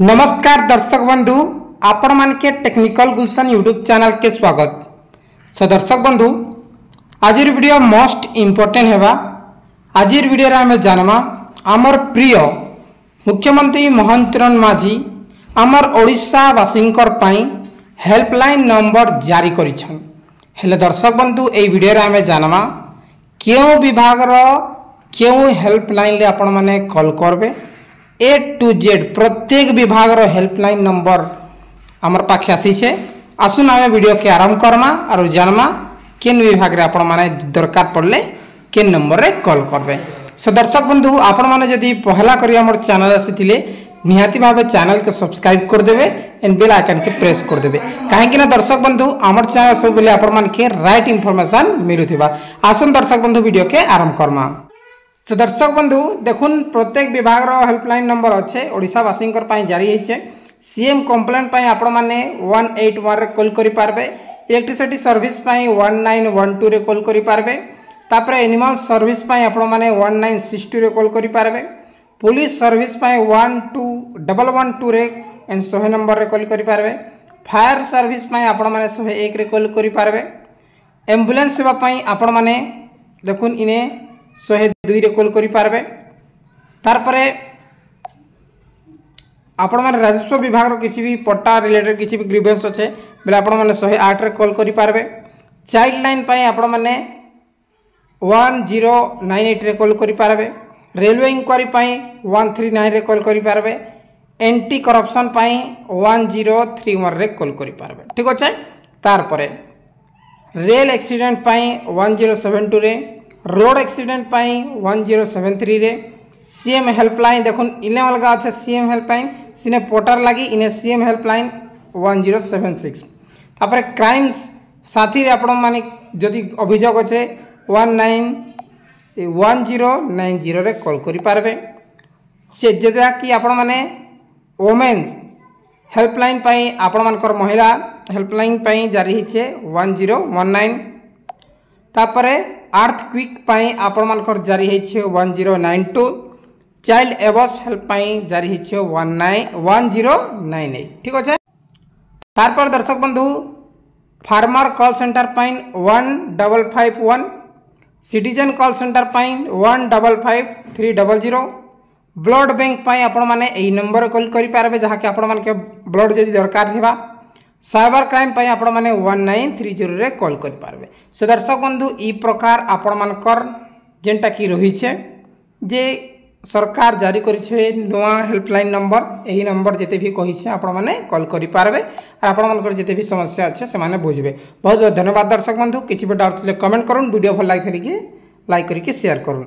नमस्कार दर्शक बंधु आपण मान के टेक्निकल गुलशन यूट्यूब चैनल के स्वागत। सो दर्शक बंधु आज वीडियो मोस्ट इम्पोर्टेंट है। आज वीडियो रे हमें जानमा आमर प्रिय मुख्यमंत्री मोहन चरण माझी आमर ओडिशा वासिंकर पाई हेल्पलाइन नंबर जारी करिछन। हेले दर्शक बंधु ए वीडियो रे हमें जानमा क्यों विभाग रो क्यों हेल्पलाइन रे आपण माने कॉल करबे ए टू जेड प्रत्येक विभाग रो हेल्पलाइन नंबर आमर पाखे आसी छे। आसुन आमे वीडियो के आरंभ करमा और जानमा केन विभाग रे आपण माने दरकार पड़ले केन नंबर रे कॉल करबे। सो दर्शक बंधु आपण माने जदी पहला करी हमर चैनल आसीथिले निहाती भाबे चैनल के सब्सक्राइब कर देबे एंड बेल आइकन के प्रेस कर देबे काहे कि ना दर्शक बंधु हमर चैनल सब बेले आपण मान के राइट इंफॉर्मेशन मिलुथिबा। आसुन दर्शक बंधु वीडियो के आरंभ करमा। तो दर्शक बंधु देखुन प्रत्येक विभाग रो हेल्पलाइन नंबर अच्छे ओडिशा वासिंकर पाई जारी होइछे। सीएम कंप्लेंट पाई आपण माने 181 रे कॉल करि पारबे। इलेक्ट्रिसिटी सर्विस पाई 1912 रे कॉल करि पारबे। तापर एनिमल सर्विस पाई आपण माने 1962 रे कॉल करि पारबे। पुलिस सर्विस पाई 12112 रे एंड 100 नंबर रे कॉल करि पारबे। फायर सर्विस पाई आपण माने 101 रे कॉल करि पारबे। एम्बुलेंस सेवा पाई आपण माने देखुन इने 102 रे कॉल करि पारबे। तार परे आपण माने राजस्व विभाग रो किसी भी पट्टा रिलेटेड किसी भी ग्रीवेंस अच्छे बेले आपण माने 108 रे कॉल करि पारबे। चाइल्ड लाइन पाई आपण माने 1098 रे कॉल करि पारबे। रेलवे इंक्वायरी पाई 139 रे कॉल करि पारबे। एंटी करप्शन पाई 1031 रे कॉल करि पारबे। ठीक अछि। तार परे रेल एक्सीडेंट पाई 1072 रे, रोड एक्सीडेंट पाई 1073 रे, सीएम हेल्पलाइन देखुन इने अलगा अच्छा सीएम हेल्पलाइन सिने पोर्टल लगी इने सीएम हेल्पलाइन 1076। तापर क्राइम्स साथी रे आपण माने जदि अभियोग अच्छे 1090 रे कॉल करि पारबे। से जेदा कि आपण माने वोमेन्स हेल्पलाइन पाई आपण मानकर महिला हेल्पलाइन पाई जारी हिचे 1019। तापरे अर्थक्विक पाई आपण मानकर जारी हिचे 1092। चाइल्ड एबस हेल्प पाई जारी हिचे 1098। ठीक अछि। तार पर दर्शक बंधु फार्मर कॉल सेंटर पाई 1551, सिटीजन कॉल सेंटर पाई 155300, ब्लड बैंक पाई आपण माने एई नंबर कॉल करि पारबे जहा कि आपण माने के ब्लड जदी दरकार हेबा। साइबर क्राइम पाई आपण माने 1930 रे कॉल करि पारबे। सो दर्शक बंधु ई प्रकार आपण मानकर जेंटा की रही छे जे सरकार जारी करि छे नवा हेल्पलाइन नंबर एही नंबर जेते भी कहि छे आपण माने कॉल करि पारबे और आपण मानकर जेते भी समस्या अच्छे से माने बुझबे। बहुत बहुत धन्यवाद दर्शक बंधु। किछि भी डाउट थिले कमेंट करूँ। वीडियो भल लागिथले कि लाइक करिके शेयर करूँ।